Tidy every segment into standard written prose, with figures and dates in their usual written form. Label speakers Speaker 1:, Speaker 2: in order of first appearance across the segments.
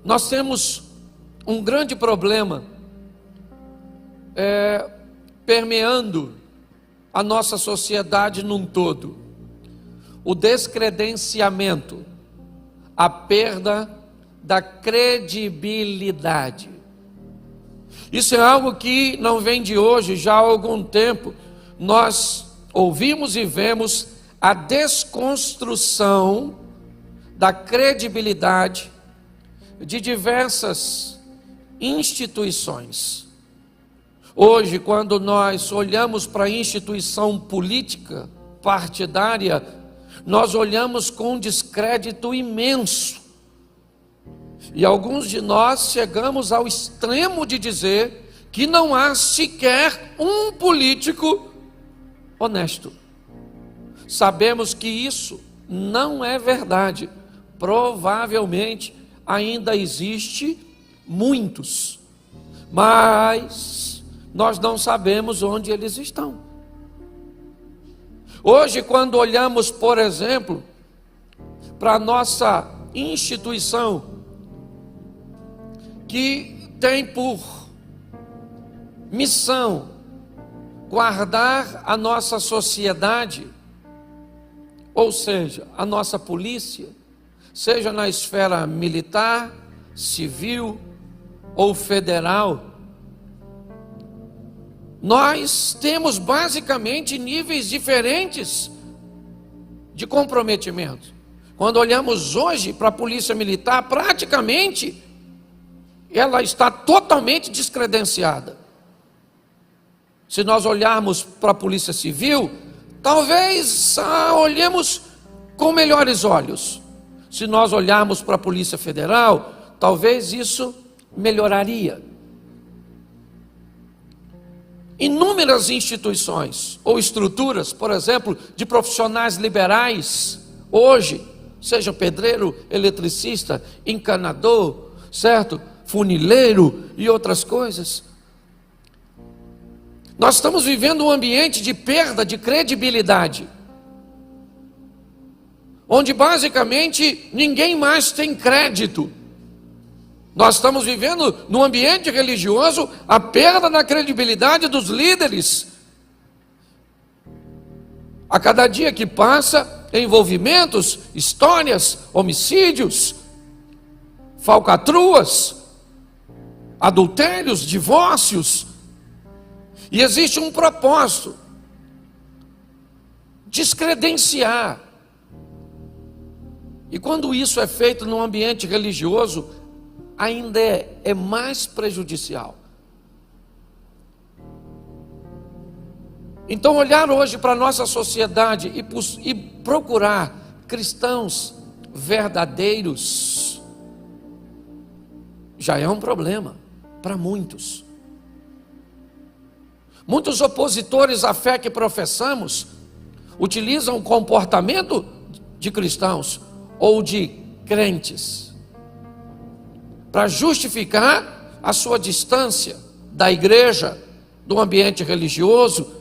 Speaker 1: Nós temos um grande problema permeando a nossa sociedade num todo: o descredenciamento, a perda da credibilidade. Isso é algo que não vem de hoje, já há algum tempo. Nós ouvimos e vemos a desconstrução da credibilidade de diversas instituições. Hoje, quando nós olhamos para a instituição política partidária, nós olhamos com um descrédito imenso. E alguns de nós chegamos ao extremo de dizer que não há sequer um político honesto. Sabemos que isso não é verdade. Provavelmente ainda existe muitos, mas nós não sabemos onde eles estão. Hoje, quando olhamos, por exemplo, para a nossa instituição, que tem por missão guardar a nossa sociedade, ou seja, a nossa polícia, seja na esfera militar, civil ou federal, nós temos basicamente níveis diferentes de comprometimento. Quando olhamos hoje para a polícia militar, praticamente ela está totalmente descredenciada. Se nós olharmos para a polícia civil, talvez olhemos com melhores olhos. Se nós olharmos para a polícia federal, talvez isso melhoraria. Inúmeras instituições ou estruturas, por exemplo, de profissionais liberais, hoje, seja pedreiro, eletricista, encanador, certo? Funileiro e outras coisas. Nós estamos vivendo um ambiente de perda de credibilidade, onde basicamente ninguém mais tem crédito. Nós estamos vivendo num ambiente religioso a perda da credibilidade dos líderes. A cada dia que passa, envolvimentos, histórias, homicídios, falcatruas, adultérios, divórcios. E existe um propósito: descredenciar. E quando isso é feito num ambiente religioso, ainda é mais prejudicial. Então, olhar hoje para a nossa sociedade e procurar cristãos verdadeiros já é um problema para muitos. Muitos opositores à fé que professamos utilizam o comportamento de cristãos ou de crentes para justificar a sua distância da igreja, do ambiente religioso.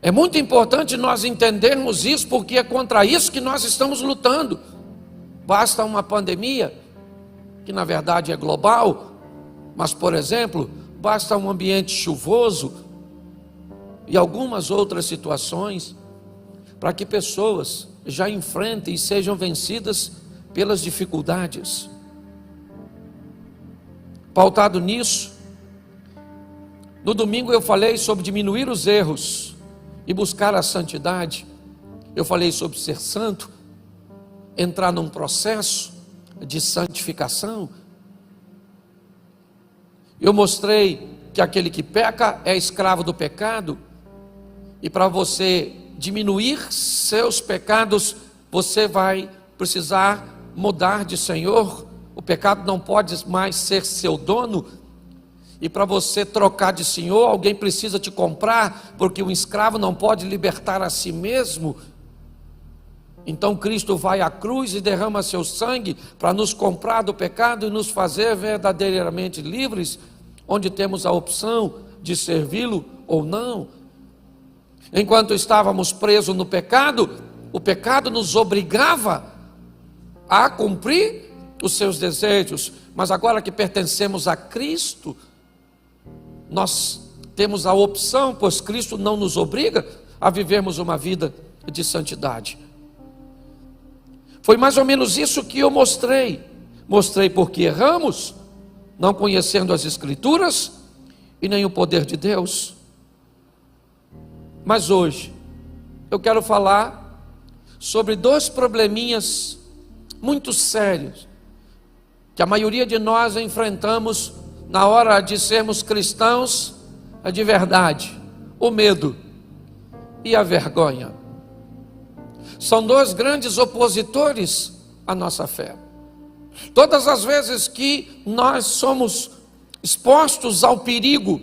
Speaker 1: É muito importante nós entendermos isso, porque é contra isso que nós estamos lutando. Basta uma pandemia, que na verdade é global, mas, por exemplo, basta um ambiente chuvoso e algumas outras situações para que pessoas já enfrentem e sejam vencidas pelas dificuldades. Pautado nisso, no domingo eu falei sobre diminuir os erros e buscar a santidade. Eu falei sobre ser santo, entrar num processo de santificação. Eu mostrei que aquele que peca é escravo do pecado, e para você diminuir seus pecados, você vai precisar mudar de senhor. O pecado não pode mais ser seu dono, e para você trocar de senhor, alguém precisa te comprar, porque um escravo não pode libertar a si mesmo. Então Cristo vai à cruz e derrama seu sangue para nos comprar do pecado e nos fazer verdadeiramente livres, onde temos a opção de servi-lo ou não. Enquanto estávamos presos no pecado, o pecado nos obrigava a cumprir os seus desejos, mas agora que pertencemos a Cristo, nós temos a opção, pois Cristo não nos obriga a vivermos uma vida de santidade. Foi mais ou menos isso que eu mostrei. Mostrei porque erramos, não conhecendo as Escrituras e nem o poder de Deus. Mas hoje eu quero falar sobre dois probleminhas muito sérios que a maioria de nós enfrentamos na hora de sermos cristãos de verdade: o medo e a vergonha. São dois grandes opositores à nossa fé. Todas as vezes que nós somos expostos ao perigo,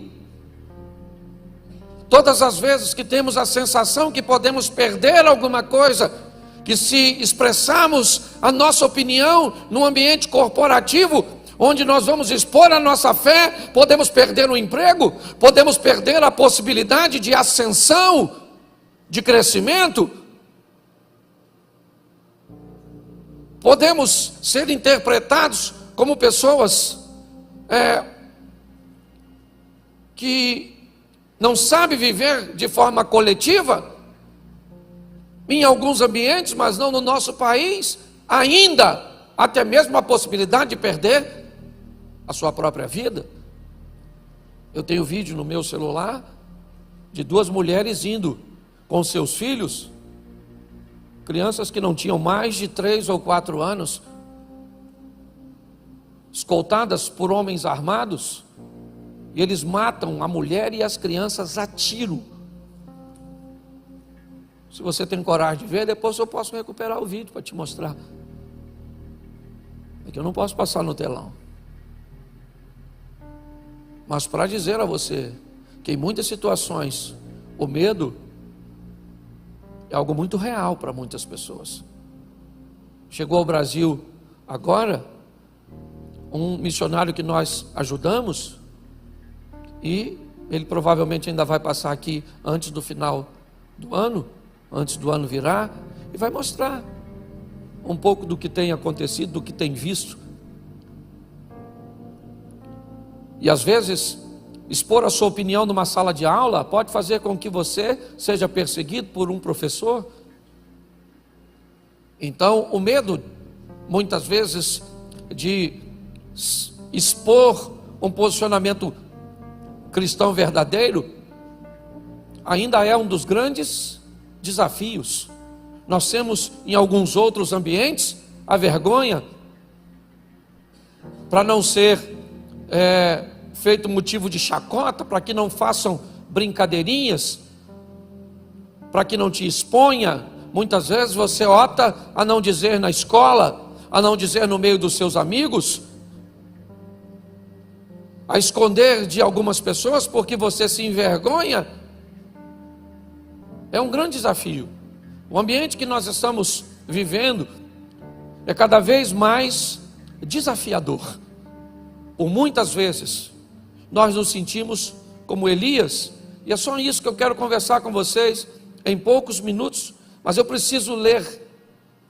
Speaker 1: todas as vezes que temos a sensação que podemos perder alguma coisa, que se expressarmos a nossa opinião num ambiente corporativo, onde nós vamos expor a nossa fé, podemos perder o emprego, podemos perder a possibilidade de ascensão, de crescimento, podemos ser interpretados como pessoas que não sabem viver de forma coletiva, em alguns ambientes, mas não no nosso país, ainda até mesmo a possibilidade de perder a sua própria vida. Eu tenho vídeo no meu celular de duas mulheres indo com seus filhos, crianças que não tinham mais de 3 ou 4 anos, escoltadas por homens armados, e eles matam a mulher e as crianças a tiro. Se você tem coragem de ver, depois eu posso recuperar o vídeo para te mostrar. É que eu não posso passar no telão. Mas para dizer a você que em muitas situações o medo é algo muito real para muitas pessoas. Chegou ao Brasil agora um missionário que nós ajudamos, e ele provavelmente ainda vai passar aqui antes do final do ano, antes do ano virar, e vai mostrar um pouco do que tem acontecido, do que tem visto. E às vezes expor a sua opinião numa sala de aula pode fazer com que você seja perseguido por um professor. Então, o medo, muitas vezes, de expor um posicionamento cristão verdadeiro, ainda é um dos grandes desafios. Nós temos em alguns outros ambientes a vergonha, para não ser feito motivo de chacota, para que não façam brincadeirinhas, para que não te exponha. Muitas vezes você opta a não dizer na escola, a não dizer no meio dos seus amigos, a esconder de algumas pessoas porque você se envergonha. É um grande desafio. O ambiente que nós estamos vivendo é cada vez mais desafiador. Por muitas vezes nós nos sentimos como Elias, e é só isso que eu quero conversar com vocês em poucos minutos, mas eu preciso ler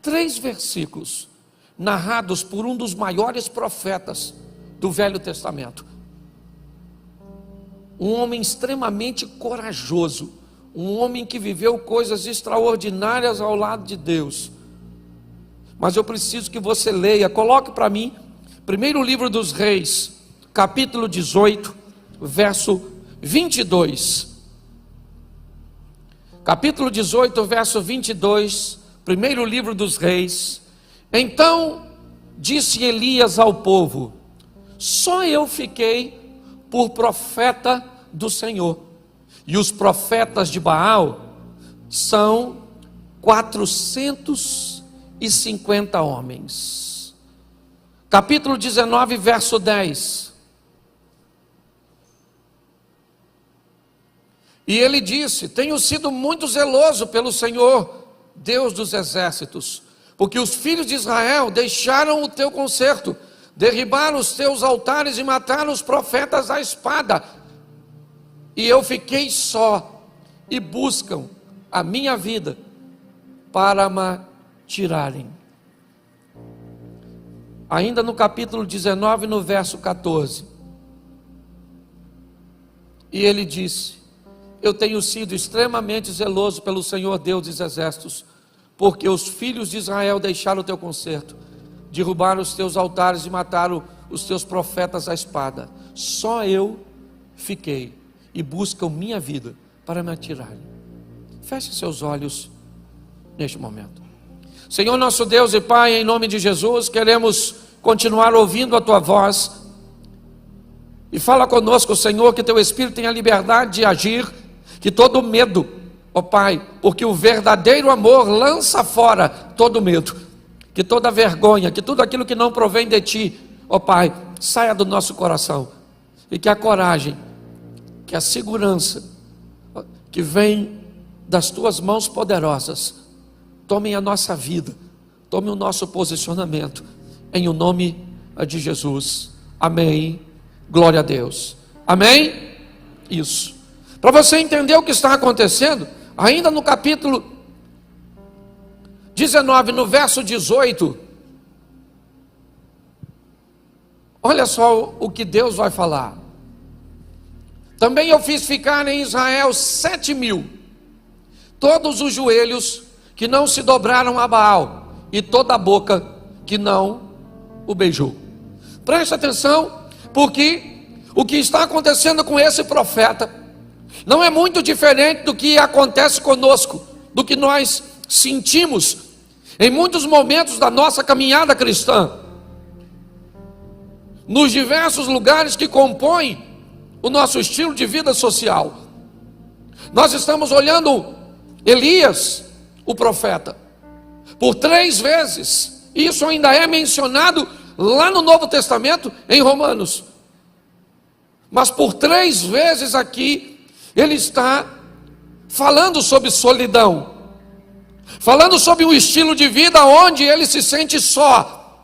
Speaker 1: 3 versículos narrados por um dos maiores profetas do Velho Testamento. Um homem extremamente corajoso, um homem que viveu coisas extraordinárias ao lado de Deus. Mas eu preciso que você leia, coloque para mim, primeiro livro dos Reis, capítulo 18, verso 22. Capítulo 18, verso 22, primeiro livro dos Reis. Então disse Elias ao povo: só eu fiquei por profeta do Senhor, e os profetas de Baal são 450 homens. Capítulo 19, verso 10. E ele disse: tenho sido muito zeloso pelo Senhor, Deus dos exércitos, porque os filhos de Israel deixaram o teu concerto, derribaram os teus altares e mataram os profetas à espada. E eu fiquei só, e buscam a minha vida para me tirarem. ainda no capítulo 19, no verso 14. E ele disse: eu tenho sido extremamente zeloso pelo Senhor Deus dos exércitos, porque os filhos de Israel deixaram o teu concerto, derrubaram os teus altares e mataram os teus profetas à espada. Só eu fiquei e buscam minha vida para me atirarem. Feche seus olhos neste momento. Senhor nosso Deus e Pai, em nome de Jesus, queremos continuar ouvindo a tua voz. E fala conosco, Senhor, que teu Espírito tenha liberdade de agir, que todo medo, ó Pai, porque o verdadeiro amor lança fora todo medo, que toda vergonha, que tudo aquilo que não provém de ti, ó Pai, saia do nosso coração, e que a coragem, que a segurança que vem das tuas mãos poderosas tomem a nossa vida, tome o nosso posicionamento, em o nome de Jesus. Amém. Glória a Deus. Amém? Isso. Para você entender o que está acontecendo, ainda no capítulo 19, no verso 18, olha só o que Deus vai falar. Também eu fiz ficar em Israel 7.000, todos os joelhos que não se dobraram a Baal, e toda a boca que não o beijou. Preste atenção, porque o que está acontecendo com esse profeta não é muito diferente do que acontece conosco, do que nós sentimos em muitos momentos da nossa caminhada cristã, nos diversos lugares que compõem o nosso estilo de vida social. Nós estamos olhando Elias, o profeta, por 3 vezes, isso ainda é mencionado lá no Novo Testamento, em Romanos, mas por 3 vezes aqui, ele está falando sobre solidão, falando sobre um estilo de vida onde ele se sente só,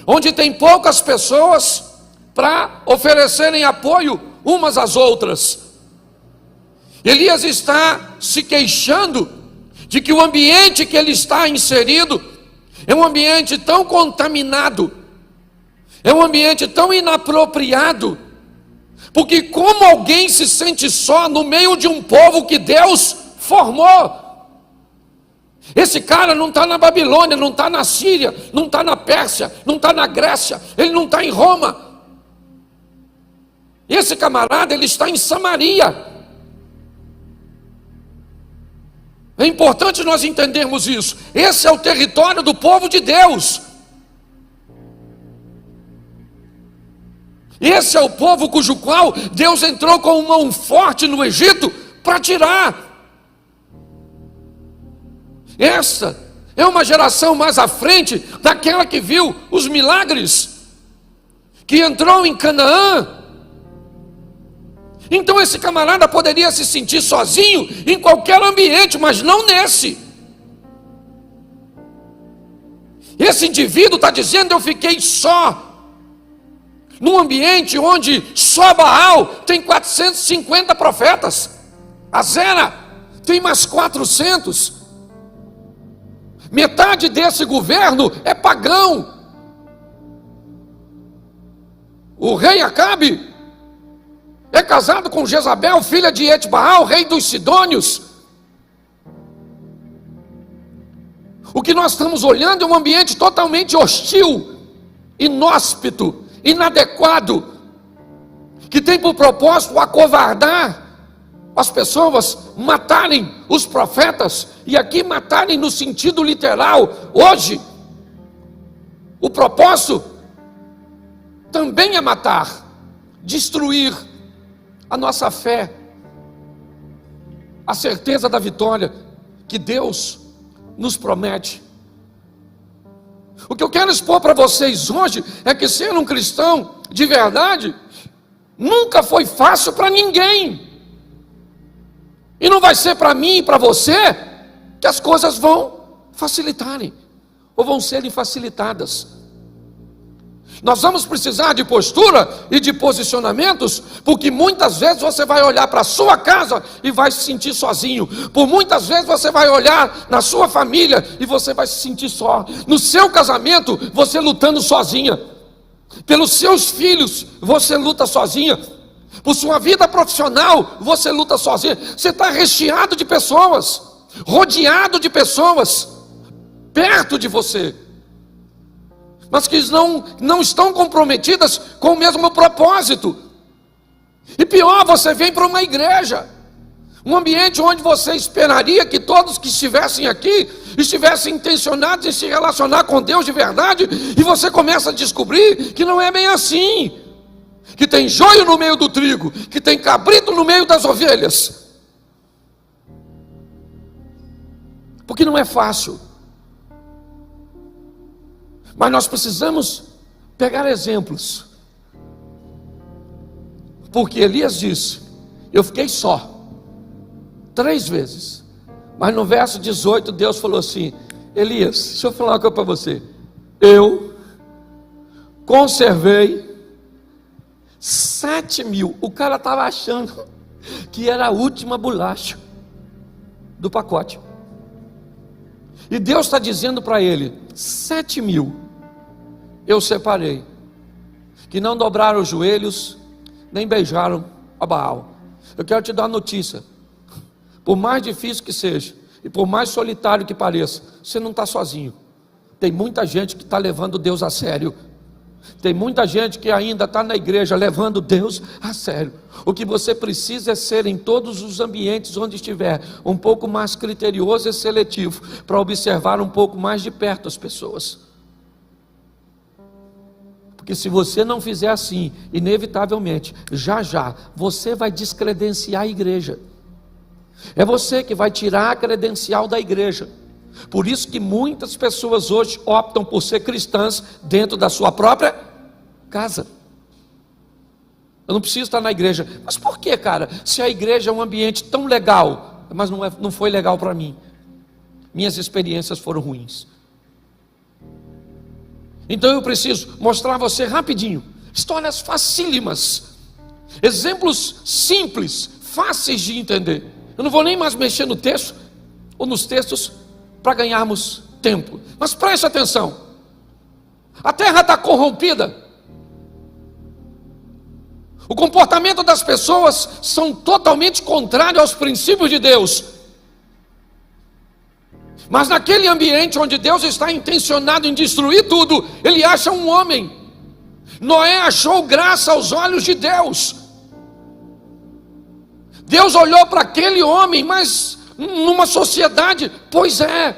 Speaker 1: onde tem poucas pessoas para oferecerem apoio umas às outras. Elias está se queixando de que o ambiente que ele está inserido é um ambiente tão contaminado, é um ambiente tão inapropriado, porque como alguém se sente só no meio de um povo que Deus formou? Esse cara não está na Babilônia, não está na Síria, não está na Pérsia, não está na Grécia, ele não está em Roma. Esse camarada, ele está em Samaria. É importante nós entendermos isso. Esse é o território do povo de Deus. Esse é o povo cujo qual Deus entrou com mão forte no Egito para tirar. Essa é uma geração mais à frente daquela que viu os milagres, que entrou em Canaã. Então esse camarada poderia se sentir sozinho em qualquer ambiente, mas não nesse. Esse indivíduo está dizendo: eu fiquei só, num ambiente onde só Baal tem 450 profetas, Azera tem mais 400, metade desse governo é pagão. O rei Acabe é casado com Jezabel, filha de Etbaal, rei dos Sidônios. O que nós estamos olhando é um ambiente totalmente hostil, inóspito, inadequado, que tem por propósito acovardar as pessoas, matarem os profetas, e aqui matarem no sentido literal. Hoje, o propósito também é matar, destruir a nossa fé, a certeza da vitória que Deus nos promete. O que eu quero expor para vocês hoje é que ser um cristão de verdade nunca foi fácil para ninguém, e não vai ser para mim e para você que as coisas vão facilitarem ou vão serem facilitadas. Nós vamos precisar de postura e de posicionamentos, porque muitas vezes você vai olhar para a sua casa e vai se sentir sozinho. Por muitas vezes você vai olhar na sua família e você vai se sentir só. No seu casamento, você lutando sozinha. Pelos seus filhos, você luta sozinha. Por sua vida profissional, você luta sozinha. Você está recheado de pessoas, rodeado de pessoas, perto de você, mas que não estão comprometidas com o mesmo propósito. E pior, você vem para uma igreja, um ambiente onde você esperaria que todos que estivessem aqui estivessem intencionados em se relacionar com Deus de verdade, e você começa a descobrir que não é bem assim, que tem joio no meio do trigo, que tem cabrito no meio das ovelhas, porque não é fácil. Mas nós precisamos pegar exemplos, porque Elias disse: eu fiquei só 3 vezes, mas no verso 18 Deus falou assim: Elias, deixa eu falar uma coisa para você, eu conservei 7.000, o cara estava achando que era a última bolacha do pacote, e Deus está dizendo para ele: 7.000 eu separei, que não dobraram os joelhos, nem beijaram a Baal. Eu quero te dar uma notícia: por mais difícil que seja, e por mais solitário que pareça, você não está sozinho. Tem muita gente que está levando Deus a sério. Tem muita gente que ainda está na igreja levando Deus a sério. O que você precisa é ser, em todos os ambientes onde estiver, um pouco mais criterioso e seletivo, para observar um pouco mais de perto as pessoas. Porque se você não fizer assim, inevitavelmente, já você vai descredenciar a igreja. É você que vai tirar a credencial da igreja. Por isso que muitas pessoas hoje optam por ser cristãs dentro da sua própria casa. Eu não preciso estar na igreja. Mas por que, cara? Se a igreja é um ambiente tão legal, mas não foi legal para mim. Minhas experiências foram ruins. Então eu preciso mostrar a você rapidinho histórias facílimas, exemplos simples, fáceis de entender. Eu não vou nem mais mexer no texto ou nos textos para ganharmos tempo, mas preste atenção. A terra está corrompida, o comportamento das pessoas são totalmente contrário aos princípios de Deus. Mas naquele ambiente onde Deus está intencionado em destruir tudo, Ele acha um homem. Noé achou graça aos olhos de Deus. Deus olhou para aquele homem, mas numa sociedade, pois é,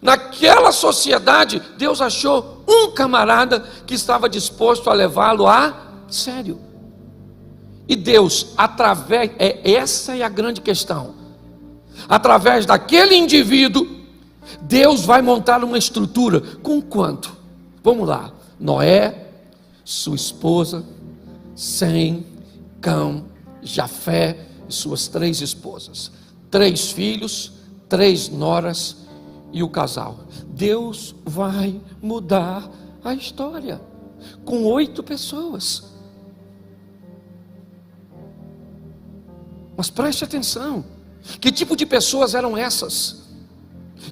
Speaker 1: naquela sociedade, Deus achou um camarada que estava disposto a levá-lo a sério. E Deus, essa é a grande questão, através daquele indivíduo, Deus vai montar uma estrutura. Com quanto? Vamos lá: Noé, sua esposa, Sem, Cão, Jafé e suas 3 esposas, 3 filhos, 3 noras e o casal. Deus vai mudar a história com 8 pessoas. Mas preste atenção: que tipo de pessoas eram essas?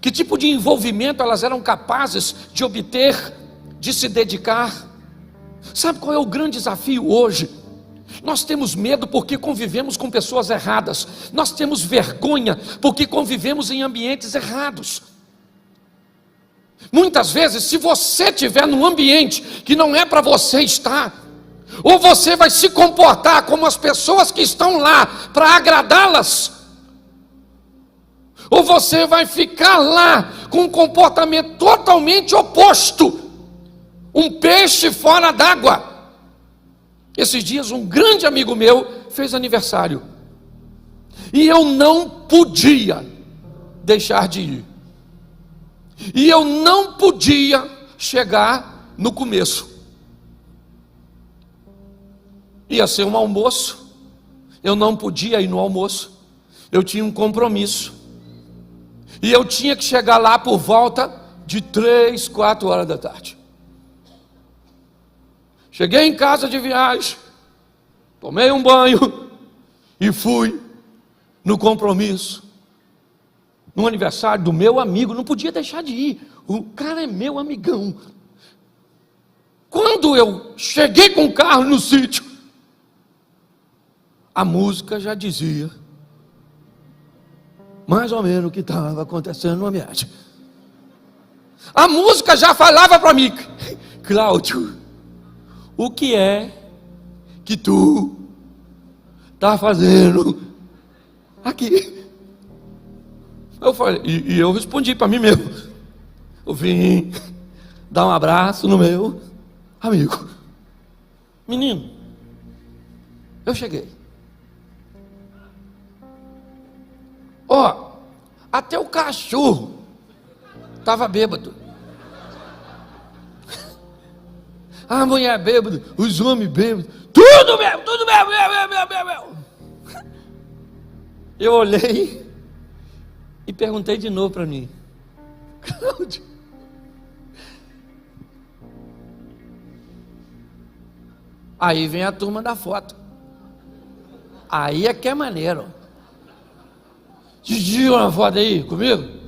Speaker 1: Que tipo de envolvimento elas eram capazes de obter, de se dedicar? Sabe qual é o grande desafio hoje? Nós temos medo porque convivemos com pessoas erradas. Nós temos vergonha porque convivemos em ambientes errados. Muitas vezes, se você estiver num ambiente que não é para você estar, ou você vai se comportar como as pessoas que estão lá para agradá-las, ou você vai ficar lá com um comportamento totalmente oposto, um peixe fora d'água. Esses dias um grande amigo meu fez aniversário, e eu não podia deixar de ir, e eu não podia chegar no começo. Ia ser um almoço, eu não podia ir no almoço, eu tinha um compromisso, e eu tinha que chegar lá por volta de 3, 4 horas da tarde. Cheguei em casa de viagem, tomei um banho e fui no compromisso, no aniversário do meu amigo. Não podia deixar de ir, o cara é meu amigão. Quando eu cheguei com o carro no sítio, a música já dizia mais ou menos o que estava acontecendo no ambiente. A música já falava para mim: Cláudio, o que é que tu está fazendo aqui? Eu falei, e eu respondi para mim mesmo: eu vim dar um abraço no meu amigo. Menino, eu cheguei. Ó, até o cachorro estava bêbado. A mulher bêbada, os homens bêbados, tudo bêbado, tudo bêbado. Eu olhei e perguntei de novo para mim: Cláudio, aí vem a turma da foto. Aí é que é maneiro. Didi, uma foto aí comigo?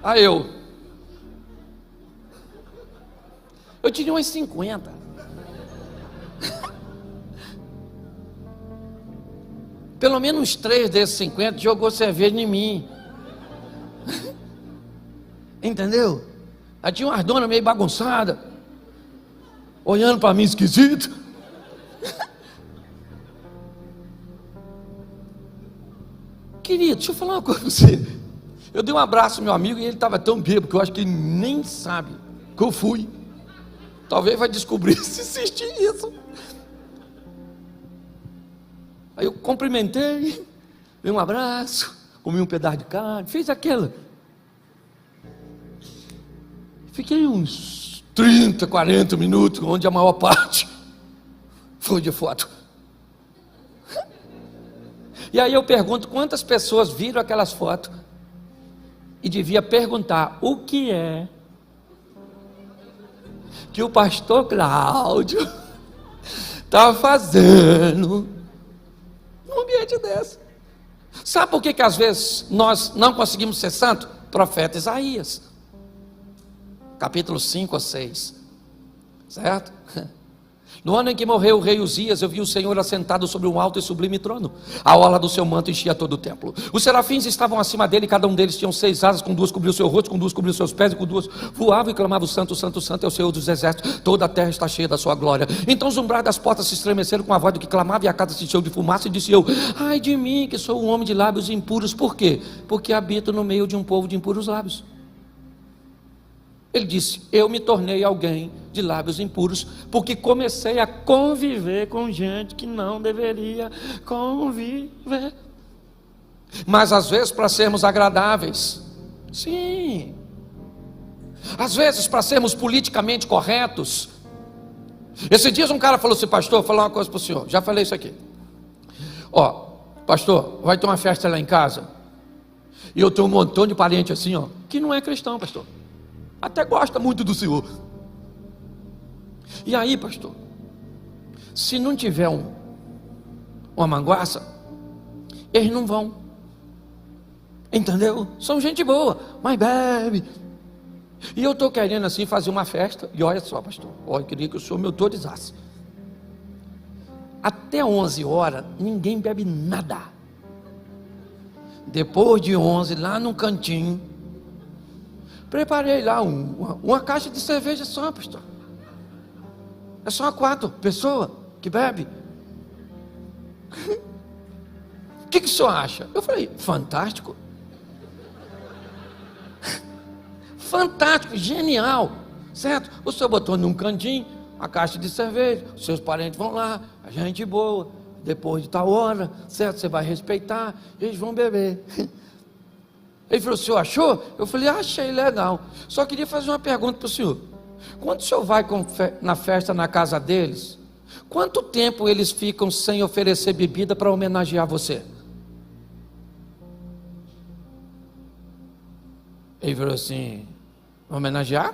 Speaker 1: Aí eu tinha umas 50. Pelo menos uns 3 desses 50 jogou cerveja em mim. Entendeu? Aí tinha umas donas meio bagunçadas, olhando para mim esquisito. Querido, deixa eu falar uma coisa para você. Eu dei um abraço ao meu amigo e ele estava tão bêbado que eu acho que ele nem sabe que eu fui. Talvez vai descobrir se assistir isso. Aí eu cumprimentei, dei um abraço, comi um pedaço de carne, fiz aquilo. Fiquei uns 30, 40 minutos, onde a maior parte foi de foto. E aí eu pergunto, quantas pessoas viram aquelas fotos? E devia perguntar, o que é que o pastor Cláudio está fazendo num ambiente desse? Sabe por que às vezes nós não conseguimos ser santos? Profeta Isaías, capítulo 5 ou 6, certo? No ano em que morreu o rei Uzias, eu vi o Senhor assentado sobre um alto e sublime trono. A orla do seu manto enchia todo o templo. Os serafins estavam acima dele, cada um deles tinha 6 asas, com 2 cobriu o seu rosto, com 2 cobriu seus pés, e com 2 voavam e clamavam: Santo, Santo, Santo é o Senhor dos exércitos, toda a terra está cheia da sua glória. Então os umbrais das portas se estremeceram com a voz do que clamava, e a casa se encheu de fumaça, e disse eu: ai de mim, que sou um homem de lábios impuros. Por quê? Porque habito no meio de um povo de impuros lábios. Ele disse: eu me tornei alguém de lábios impuros, porque comecei a conviver com gente que não deveria conviver. Mas às vezes para sermos agradáveis, sim, às vezes para sermos politicamente corretos. Esses dias um cara falou assim: pastor, vou falar uma coisa para o senhor, já falei isso aqui. Ó, pastor, vai ter uma festa lá em casa, e eu tenho um montão de parente assim, ó, que não é cristão, pastor, até gosta muito do senhor. E aí, pastor, se não tiver uma manguaça, eles não vão. Entendeu? São gente boa, mas bebe. E eu estou querendo assim fazer uma festa. E olha só, pastor, eu queria que o senhor me autorizasse. Até 11 horas, ninguém bebe nada. Depois de 11, lá no cantinho, preparei lá uma caixa de cerveja só, pastor. É só 4 pessoas que bebe. O que o senhor acha? Eu falei: fantástico. Fantástico, genial, certo? O senhor botou num cantinho a caixa de cerveja, os seus parentes vão lá, a gente boa, depois de tal hora, certo? Você vai respeitar, eles vão beber. Ele falou: o senhor achou? Eu falei: achei legal. Só queria fazer uma pergunta para o senhor. Quando o senhor vai na festa na casa deles, quanto tempo eles ficam sem oferecer bebida para homenagear você? Ele falou assim: homenagear?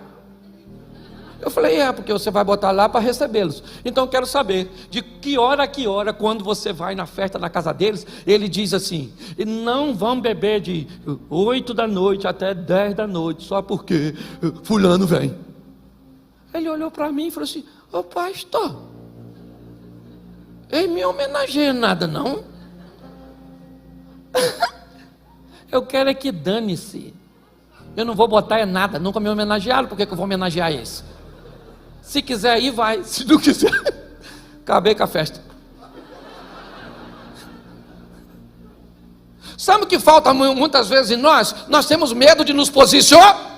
Speaker 1: Eu falei, porque você vai botar lá para recebê-los. Então eu quero saber, de que hora a que hora, quando você vai na festa na casa deles, ele diz assim, não vão beber de 8 da noite até 10 da noite, só porque fulano vem. Ele olhou para mim e falou assim, ô pastor, ele me homenageia nada não? Eu quero é que dane-se. Eu não vou botar nada, nunca me homenagearam, por que eu vou homenagear esse? Se quiser ir, vai. Se não quiser, acabei com a festa. Sabe o que falta muitas vezes em nós? Nós temos medo de nos posicionar.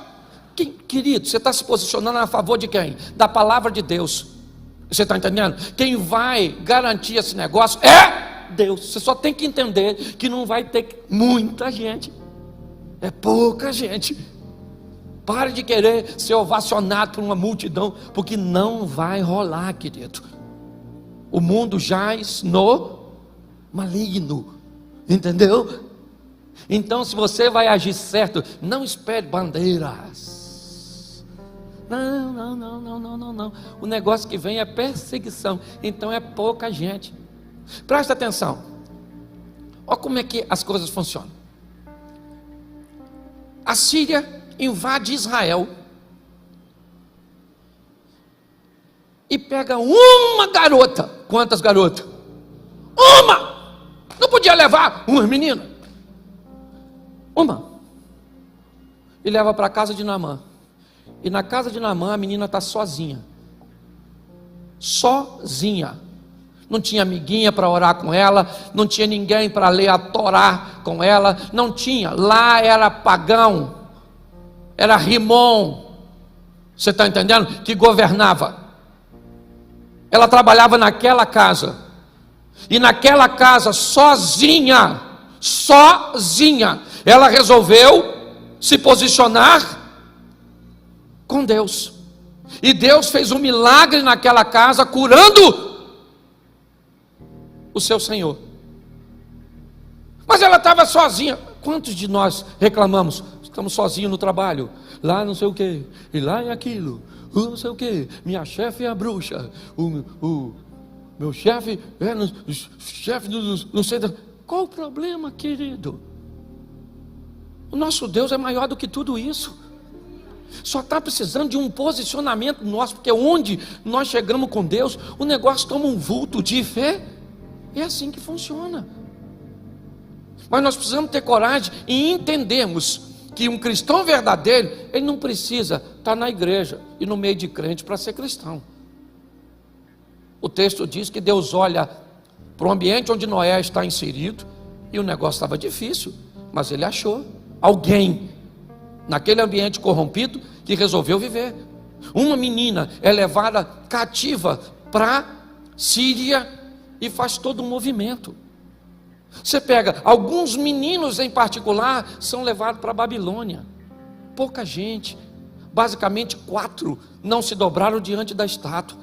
Speaker 1: Querido, você está se posicionando a favor de quem? Da palavra de Deus. Você está entendendo? Quem vai garantir esse negócio é Deus. Você só tem que entender que não vai ter muita gente. É pouca gente. Pare de querer ser ovacionado por uma multidão, porque não vai rolar, querido. O mundo jaz no maligno, entendeu? Então, se você vai agir certo, não espere bandeiras. Não. O negócio que vem é perseguição. Então é pouca gente. Presta atenção. Olha como é que as coisas funcionam. A Síria invade Israel e pega uma garota. Quantas garotas? Uma! Não podia levar uma menina? Uma. E leva para a casa de Naamã. E na casa de Naamã a menina está sozinha. Sozinha. Não tinha amiguinha para orar com ela, não tinha ninguém para ler a Torá com ela, não tinha. Lá era pagão, era Rimon, você está entendendo? Que governava. Ela trabalhava naquela casa, e naquela casa, sozinha, ela resolveu se posicionar com Deus. E Deus fez um milagre naquela casa, curando o seu senhor. Mas ela estava sozinha. Quantos de nós reclamamos? Estamos sozinhos no trabalho, lá não sei o que, e lá é aquilo, não sei o que, minha chefe é a bruxa, o meu chefe é chefe não sei. Qual o problema, querido? O nosso Deus é maior do que tudo isso. Só está precisando de um posicionamento nosso, porque onde nós chegamos com Deus, o negócio toma um vulto de fé. É assim que funciona. Mas nós precisamos ter coragem e entendermos que um cristão verdadeiro, ele não precisa estar na igreja e no meio de crente para ser cristão. O texto diz que Deus olha para o ambiente onde Noé está inserido, e o negócio estava difícil, mas ele achou alguém naquele ambiente corrompido que resolveu viver. Uma menina é levada cativa para Síria e faz todo um movimento. Você pega alguns meninos em particular, são levados para a Babilônia. Pouca gente, basicamente 4 não se dobraram diante da estátua.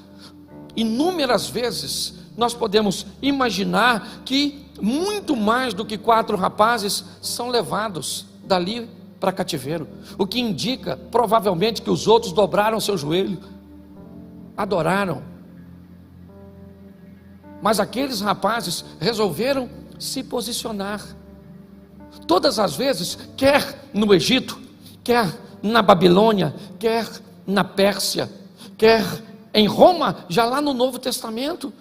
Speaker 1: Inúmeras vezes nós podemos imaginar que muito mais do que 4 rapazes são levados dali para cativeiro, o que indica provavelmente que os outros dobraram seu joelho, adoraram. Mas aqueles rapazes resolveram se posicionar. Todas as vezes, quer no Egito, quer na Babilônia, quer na Pérsia, quer em Roma, já lá no Novo Testamento,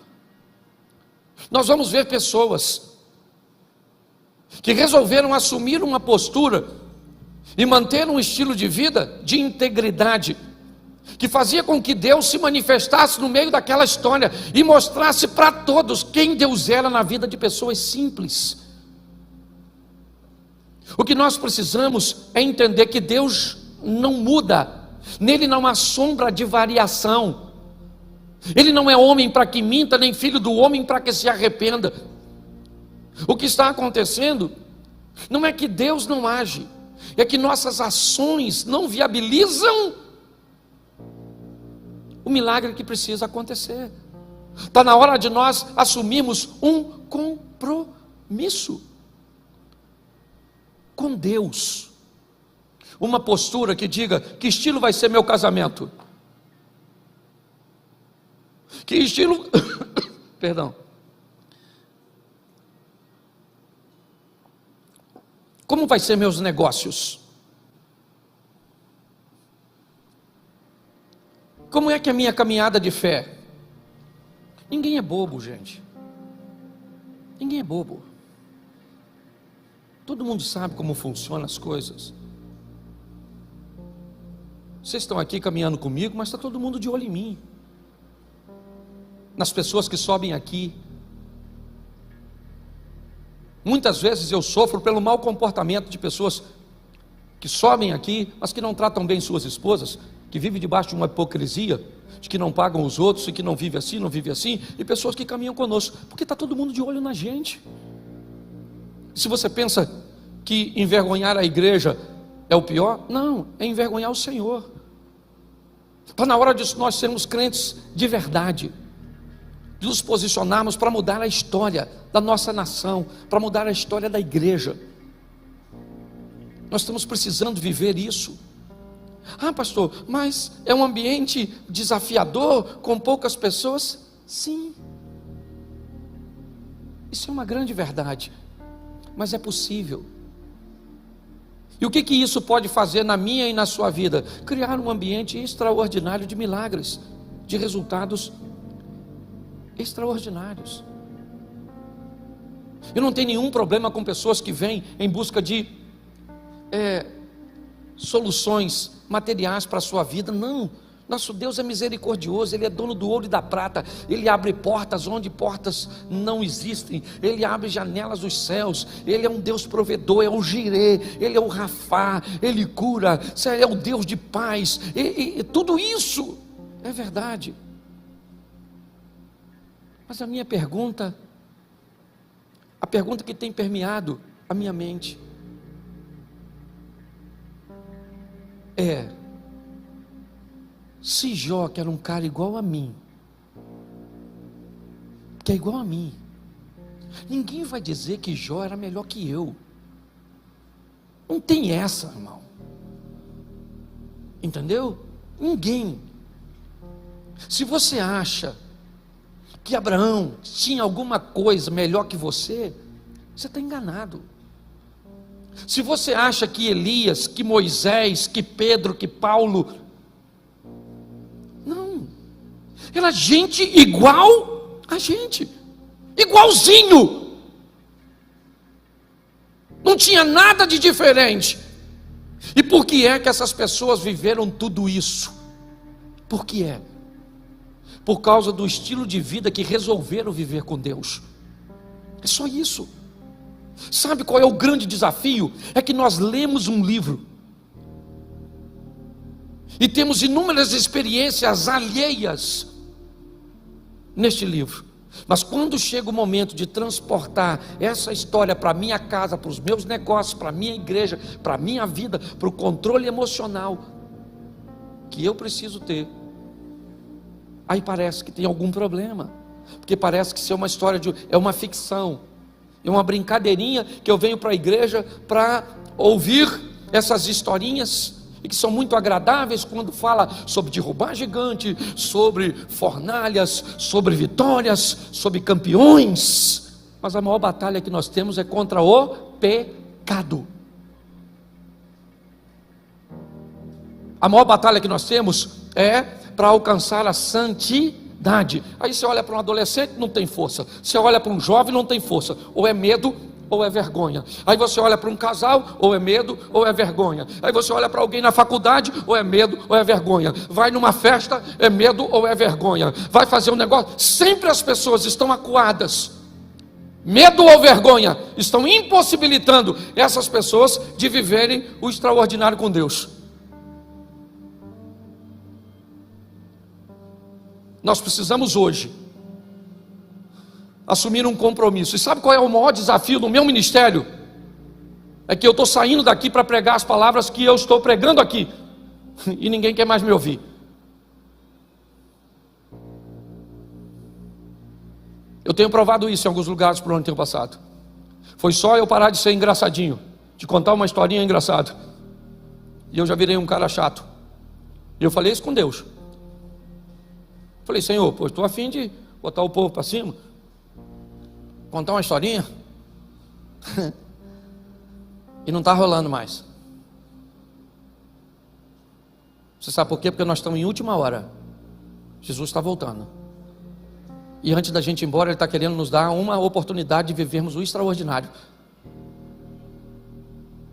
Speaker 1: nós vamos ver pessoas que resolveram assumir uma postura e manter um estilo de vida de integridade, que fazia com que Deus se manifestasse no meio daquela história e mostrasse para todos quem Deus era na vida de pessoas simples. O que nós precisamos é entender que Deus não muda, nele não há sombra de variação. Ele não é homem para que minta, nem filho do homem para que se arrependa. O que está acontecendo não é que Deus não age, é que nossas ações não viabilizam o milagre que precisa acontecer. Está na hora de nós assumirmos um compromisso com Deus. Uma postura que diga: que estilo vai ser meu casamento? Que estilo, perdão, como vai ser meus negócios? Como é que é a minha caminhada de fé? Ninguém é bobo, gente. Ninguém é bobo. Todo mundo sabe como funcionam as coisas. Vocês estão aqui caminhando comigo, mas está todo mundo de olho em mim. Nas pessoas que sobem aqui. Muitas vezes eu sofro pelo mau comportamento de pessoas que sobem aqui, mas que não tratam bem suas esposas, que vivem debaixo de uma hipocrisia, de que não pagam os outros, e que não vive assim, não vive assim, e pessoas que caminham conosco, porque está todo mundo de olho na gente. Se você pensa que envergonhar a igreja é o pior, não, é envergonhar o Senhor. Está na hora de nós sermos crentes de verdade, de nos posicionarmos para mudar a história da nossa nação, para mudar a história da igreja. Nós estamos precisando viver isso. Ah, pastor, mas é um ambiente desafiador, com poucas pessoas? Sim, isso é uma grande verdade, mas é possível. E o que isso pode fazer na minha e na sua vida? Criar um ambiente extraordinário de milagres, de resultados extraordinários. Eu não tenho nenhum problema com pessoas que vêm em busca de soluções materiais para a sua vida. Não, nosso Deus é misericordioso, Ele é dono do ouro e da prata, Ele abre portas onde portas não existem, Ele abre janelas dos céus, Ele é um Deus provedor, é o Jirê, Ele é o Rafá, Ele cura, é o Deus de paz, e tudo isso é verdade. Mas a minha pergunta, a pergunta que tem permeado a minha mente é: se Jó, que era um cara igual a mim, que é igual a mim, ninguém vai dizer que Jó era melhor que eu. Não tem essa, irmão. Entendeu? Ninguém. Se você acha que Abraão tinha alguma coisa melhor que você está enganado. Se você acha que Elias, que Moisés, que Pedro, que Paulo, não, era gente igual a gente, igualzinho, não tinha nada de diferente. E por que é que essas pessoas viveram tudo isso? Por que é? Por causa do estilo de vida que resolveram viver com Deus. É só isso. Sabe qual é o grande desafio? É que nós lemos um livro e temos inúmeras experiências alheias neste livro, mas quando chega o momento de transportar essa história para a minha casa, para os meus negócios, para a minha igreja, para a minha vida, para o controle emocional que eu preciso ter, aí parece que tem algum problema, porque parece que isso é uma história é uma ficção, é uma brincadeirinha que eu venho para a igreja para ouvir essas historinhas, e que são muito agradáveis quando fala sobre derrubar gigante, sobre fornalhas, sobre vitórias, sobre campeões, mas a maior batalha que nós temos é contra o pecado. A maior batalha que nós temos é para alcançar a santidade. Aí você olha para um adolescente, não tem força. Você olha para um jovem, não tem força. Ou é medo, ou é vergonha. Aí você olha para um casal, ou é medo, ou é vergonha. Aí você olha para alguém na faculdade, ou é medo, ou é vergonha. Vai numa festa, é medo ou é vergonha. Vai fazer um negócio, sempre as pessoas estão acuadas. Medo ou vergonha estão impossibilitando essas pessoas de viverem o extraordinário com Deus. Nós precisamos hoje assumir um compromisso. E sabe qual é o maior desafio do meu ministério? É que eu estou saindo daqui para pregar as palavras que eu estou pregando aqui, e ninguém quer mais me ouvir. Eu tenho provado isso em alguns lugares por onde tenho passado. Foi só eu parar de ser engraçadinho, de contar uma historinha engraçada, e eu já virei um cara chato. E eu falei isso com Deus. Falei, Senhor, pô, estou a fim de botar o povo para cima, contar uma historinha. E não está rolando mais. Você sabe por quê? Porque nós estamos em última hora. Jesus está voltando. E antes da gente ir embora, Ele está querendo nos dar uma oportunidade de vivermos o extraordinário.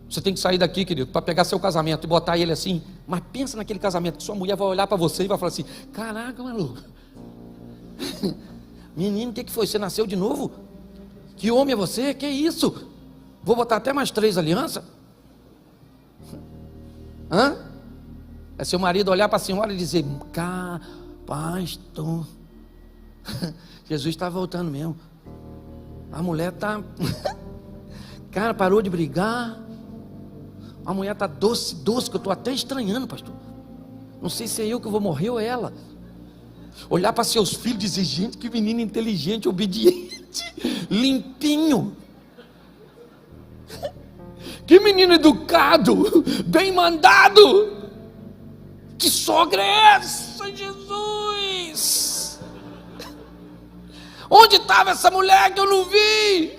Speaker 1: Você tem que sair daqui, querido, para pegar seu casamento e botar ele assim. Mas pensa naquele casamento que sua mulher vai olhar para você e vai falar assim: caraca, maluco, menino, o que foi? Você nasceu de novo? Que homem é você? Que isso? Vou botar até mais 3 alianças? Hã? É seu marido olhar para a senhora e dizer: pastor, Jesus está voltando mesmo. A mulher está cara, parou de brigar. A mulher está doce, que eu estou até estranhando, pastor. Não sei se é eu que vou morrer ou ela. Olhar para seus filhos e dizer: gente, que menino inteligente, obediente, limpinho. Que menino educado, bem mandado. Que sogra é essa, Jesus? Onde estava essa mulher que eu não vi?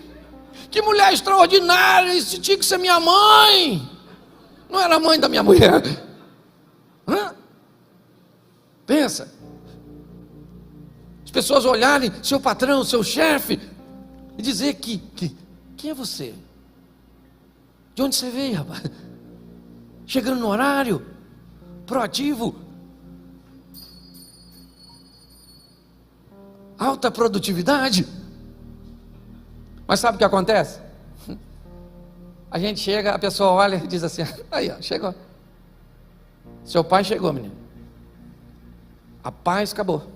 Speaker 1: Que mulher extraordinária, isso tinha que ser minha mãe. Não era a mãe da minha mulher. Hã? Pensa. As pessoas olharem seu patrão, seu chefe, e dizer quem é você? De onde você veio, rapaz? Chegando no horário, proativo, alta produtividade. Mas sabe o que acontece? A gente chega, a pessoa olha e diz assim: aí ó, chegou. Seu pai chegou, menino. A paz acabou.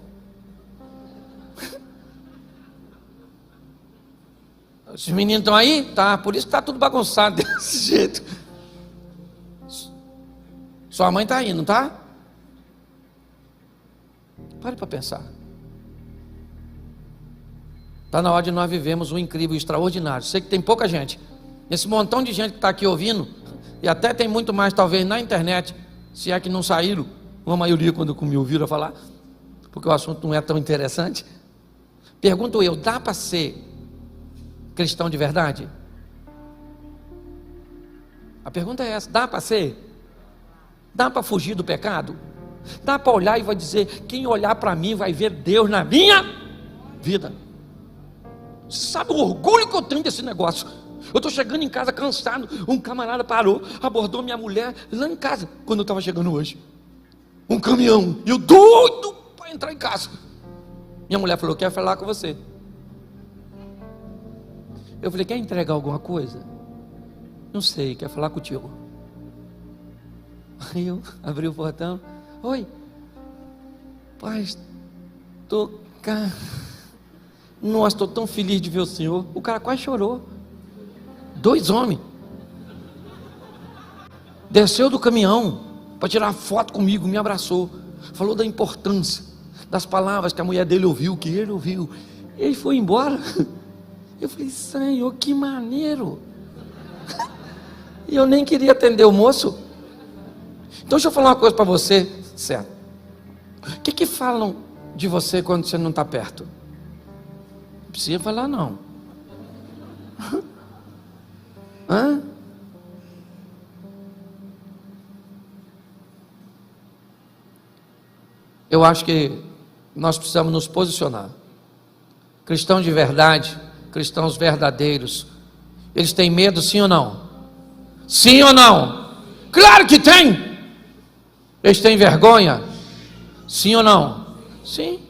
Speaker 1: Os meninos estão aí? Tá, por isso que está tudo bagunçado desse jeito. Sua mãe está aí, não está? Pare para pensar. Está na hora de nós vivemos um incrível, extraordinário. Sei que tem pouca gente. Esse montão de gente que está aqui ouvindo, e até tem muito mais talvez na internet, se é que não saíram, uma maioria quando me ouviram falar, porque o assunto não é tão interessante. Pergunto eu, dá para ser cristão de verdade? A pergunta é essa: dá para ser? Dá para fugir do pecado? Dá para olhar e vai dizer: quem olhar para mim vai ver Deus na minha vida? Você sabe o orgulho que eu tenho desse negócio? Eu estou chegando em casa cansado, um camarada parou, abordou minha mulher lá em casa, quando eu estava chegando hoje. Um caminhão, e eu doido para entrar em casa. Minha mulher falou: quer falar com você. Eu falei: quer entregar alguma coisa? Não sei, quer falar contigo. Aí eu abri o portão: oi, pai, estou cá. Nossa, estou tão feliz de ver o senhor. O cara quase chorou. 2 homens. Desceu do caminhão para tirar foto comigo, me abraçou, falou da importância das palavras que a mulher dele ouviu, que ele ouviu. Ele foi embora. Eu falei: Senhor, que maneiro. E eu nem queria atender o moço. Então deixa eu falar uma coisa para você, certo? O que falam de você quando você não está perto? Não precisa falar não. Hã? Eu acho que nós precisamos nos posicionar. Cristãos de verdade, cristãos verdadeiros, eles têm medo, sim ou não? Sim ou não? Claro que tem. Eles têm vergonha? Sim ou não? Sim.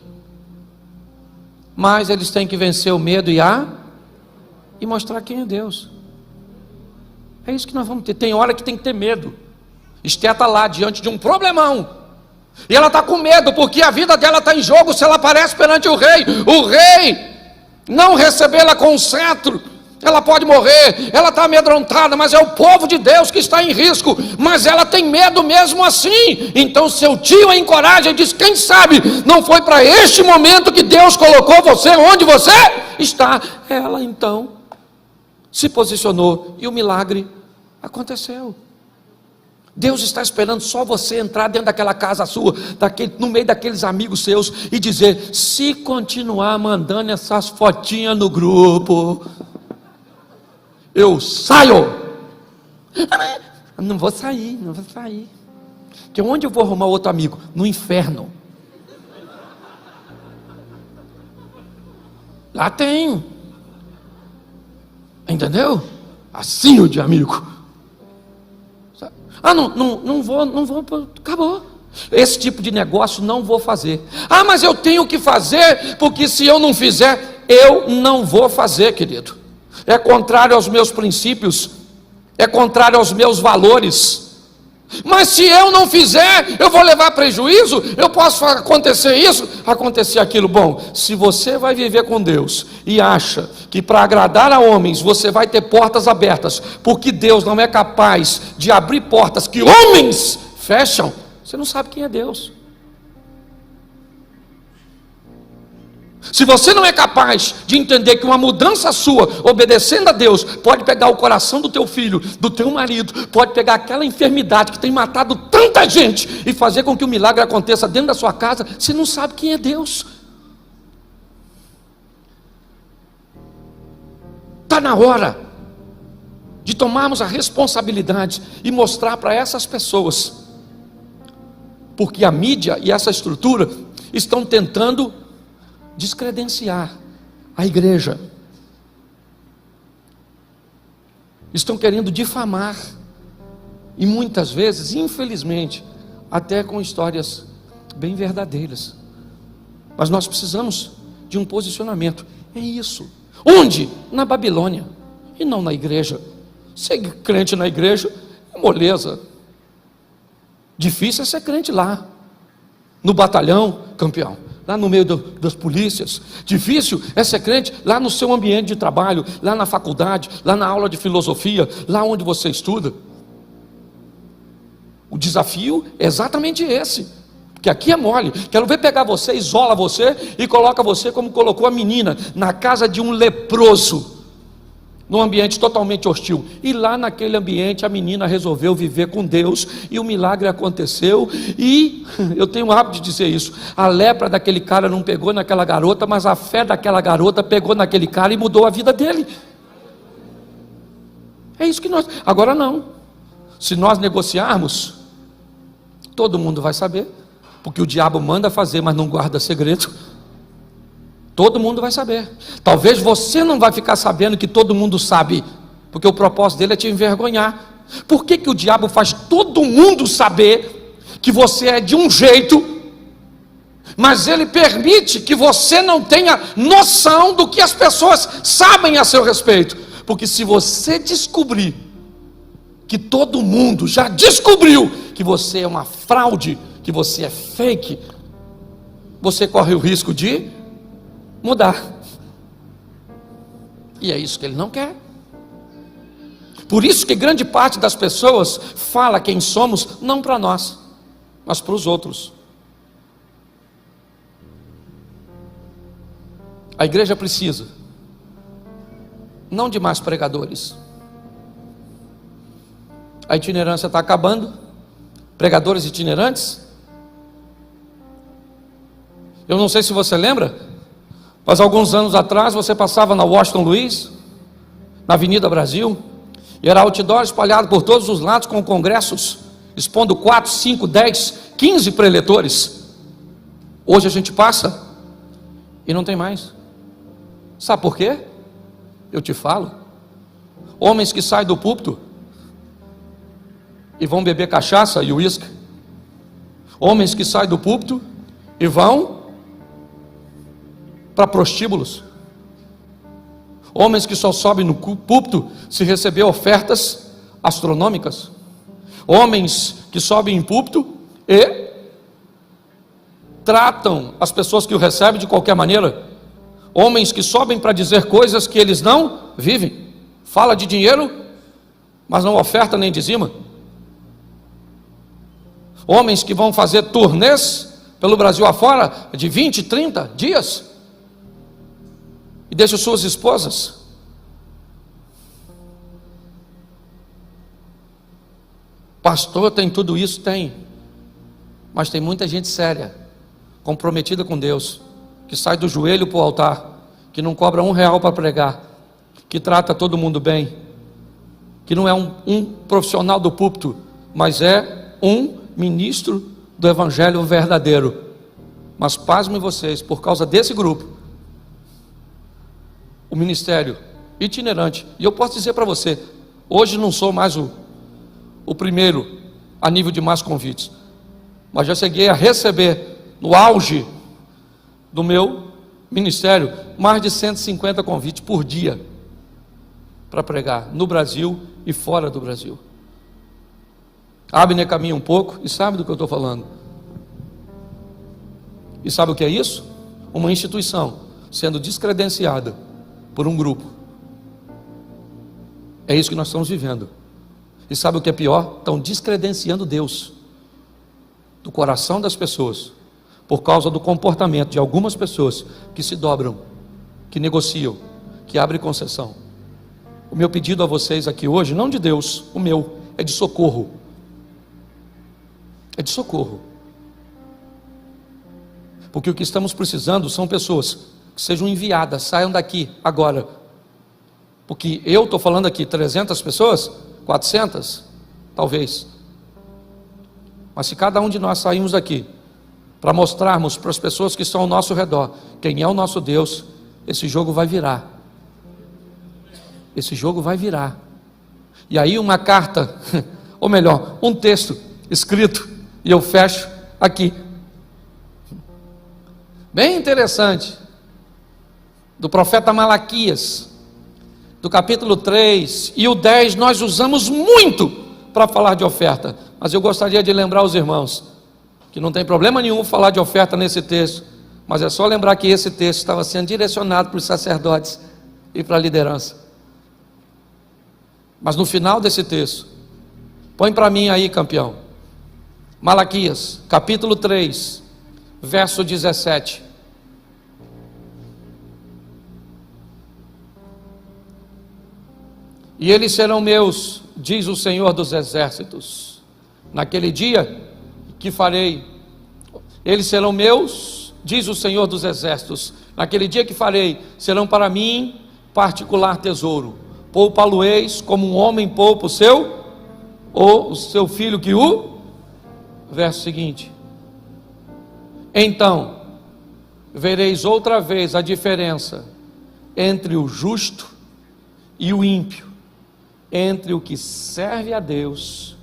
Speaker 1: Mas eles têm que vencer o medo e mostrar quem é Deus. É isso que nós vamos ter. Tem hora que tem que ter medo. Esté está lá diante de um problemão, e ela está com medo, porque a vida dela está em jogo se ela aparece perante o rei não recebê-la com um cetro, ela pode morrer. Ela está amedrontada, mas é o povo de Deus que está em risco, mas ela tem medo mesmo assim. Então seu tio a encoraja e diz: quem sabe não foi para este momento que Deus colocou você onde você está. Ela então se posicionou e o milagre aconteceu. Deus está esperando só você entrar dentro daquela casa sua, no meio daqueles amigos seus, e dizer: se continuar mandando essas fotinhas no grupo, eu saio. Não vou sair. Que onde eu vou arrumar outro amigo? No inferno. Lá tem. Entendeu? Assim de amigo. Não vou, acabou. Esse tipo de negócio não vou fazer. Mas eu tenho que fazer, porque se eu não fizer, eu não vou fazer, querido. É contrário aos meus princípios, é contrário aos meus valores. Mas se eu não fizer, eu vou levar prejuízo. Eu posso acontecer isso, acontecer aquilo. Bom, se você vai viver com Deus e acha que para agradar a homens você vai ter portas abertas, porque Deus não é capaz de abrir portas que homens fecham, você não sabe quem é Deus. Se você não é capaz de entender que uma mudança sua, obedecendo a Deus, pode pegar o coração do teu filho, do teu marido, pode pegar aquela enfermidade que tem matado tanta gente e fazer com que o milagre aconteça dentro da sua casa, você não sabe quem é Deus. Está na hora de tomarmos a responsabilidade e mostrar para essas pessoas, porque a mídia e essa estrutura estão tentando descredenciar a igreja, estão querendo difamar, e muitas vezes, infelizmente, até com histórias bem verdadeiras. Mas nós precisamos de um posicionamento. É isso. Onde? Na Babilônia, e não na igreja. Ser crente na igreja é moleza. Difícil é ser crente lá, no batalhão, campeão, lá no meio das polícias. Difícil é ser crente lá no seu ambiente de trabalho, lá na faculdade, lá na aula de filosofia, lá onde você estuda. O desafio é exatamente esse, porque aqui é mole. Quero ver pegar você, isola você e coloca você como colocou a menina, na casa de um leproso, num ambiente totalmente hostil, e lá naquele ambiente a menina resolveu viver com Deus, e o milagre aconteceu. E eu tenho o hábito de dizer isso: a lepra daquele cara não pegou naquela garota, mas a fé daquela garota pegou naquele cara e mudou a vida dele. É isso que nós... Agora não, se nós negociarmos, todo mundo vai saber, porque o diabo manda fazer, mas não guarda segredo. Todo mundo vai saber. Talvez você não vai ficar sabendo que todo mundo sabe, porque o propósito dele é te envergonhar. Por que o diabo faz todo mundo saber que você é de um jeito, mas ele permite que você não tenha noção do que as pessoas sabem a seu respeito? Porque se você descobrir que todo mundo já descobriu que você é uma fraude, que você é fake, você corre o risco de mudar, e é isso que ele não quer. Por isso que grande parte das pessoas fala quem somos, não para nós, mas para os outros. A igreja precisa não de mais pregadores. A itinerância está acabando. Pregadores itinerantes. Eu não sei se você lembra, mas alguns anos atrás você passava na Washington Luiz, na Avenida Brasil, e era outdoor espalhado por todos os lados com congressos, expondo 4, 5, 10, 15 preletores. Hoje a gente passa e não tem mais. Sabe por quê? Eu te falo. Homens que saem do púlpito e vão beber cachaça e uísque. Homens que saem do púlpito e vão para prostíbulos. Homens que só sobem no púlpito se receber ofertas astronômicas. Homens que sobem em púlpito e tratam as pessoas que o recebem de qualquer maneira. Homens que sobem para dizer coisas que eles não vivem. Fala de dinheiro, mas não oferta nem dizima. Homens que vão fazer turnês pelo Brasil afora de 20, 30 dias e deixam suas esposas. Pastor, tem tudo isso? Tem. Mas tem muita gente séria, comprometida com Deus, que sai do joelho para o altar, que não cobra R$1 para pregar, que trata todo mundo bem, que não é um profissional do púlpito, mas é um ministro do evangelho verdadeiro. Mas pasmem vocês, por causa desse grupo, o ministério itinerante, e eu posso dizer para você, hoje não sou mais o primeiro a nível de mais convites, mas já cheguei a receber, no auge do meu ministério, mais de 150 convites por dia, para pregar no Brasil e fora do Brasil. Abner caminha um pouco e sabe do que eu estou falando. E sabe o que é isso? Uma instituição sendo descredenciada por um grupo. É isso que nós estamos vivendo. E sabe o que é pior? Estão descredenciando Deus do coração das pessoas, por causa do comportamento de algumas pessoas que se dobram, que negociam, que abrem concessão. O meu pedido a vocês aqui hoje, não de Deus, o meu, é de socorro. É de socorro. Porque o que estamos precisando são pessoas que sejam enviadas, saiam daqui agora. Porque eu estou falando aqui 300 pessoas, 400, talvez. Mas se cada um de nós sairmos daqui para mostrarmos para as pessoas que estão ao nosso redor quem é o nosso Deus, esse jogo vai virar. Esse jogo vai virar. E aí uma carta, ou melhor, um texto escrito, e eu fecho aqui. Bem interessante, do profeta Malaquias, do capítulo 3 e o 10, nós usamos muito para falar de oferta, mas eu gostaria de lembrar os irmãos, que não tem problema nenhum falar de oferta nesse texto, mas é só lembrar que esse texto estava sendo direcionado para os sacerdotes e para a liderança. Mas no final desse texto, põe para mim aí, campeão, Malaquias, capítulo 3, verso 17. E eles serão meus, diz o Senhor dos Exércitos, naquele dia que farei, eles serão meus, diz o Senhor dos Exércitos, naquele dia que farei, serão para mim particular tesouro, poupa-lo-eis como um homem poupa o seu filho que o, verso seguinte, então, vereis outra vez a diferença entre o justo e o ímpio, entre o que serve a Deus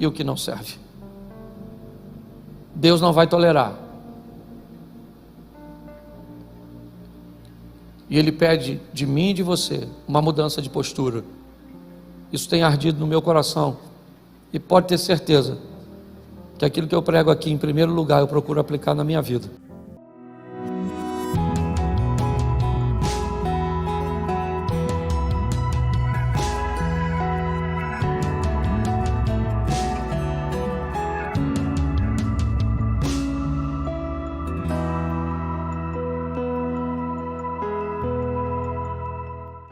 Speaker 1: e o que não serve. Deus não vai tolerar. E Ele pede de mim e de você uma mudança de postura. Isso tem ardido no meu coração. E pode ter certeza que aquilo que eu prego aqui, em primeiro lugar, eu procuro aplicar na minha vida.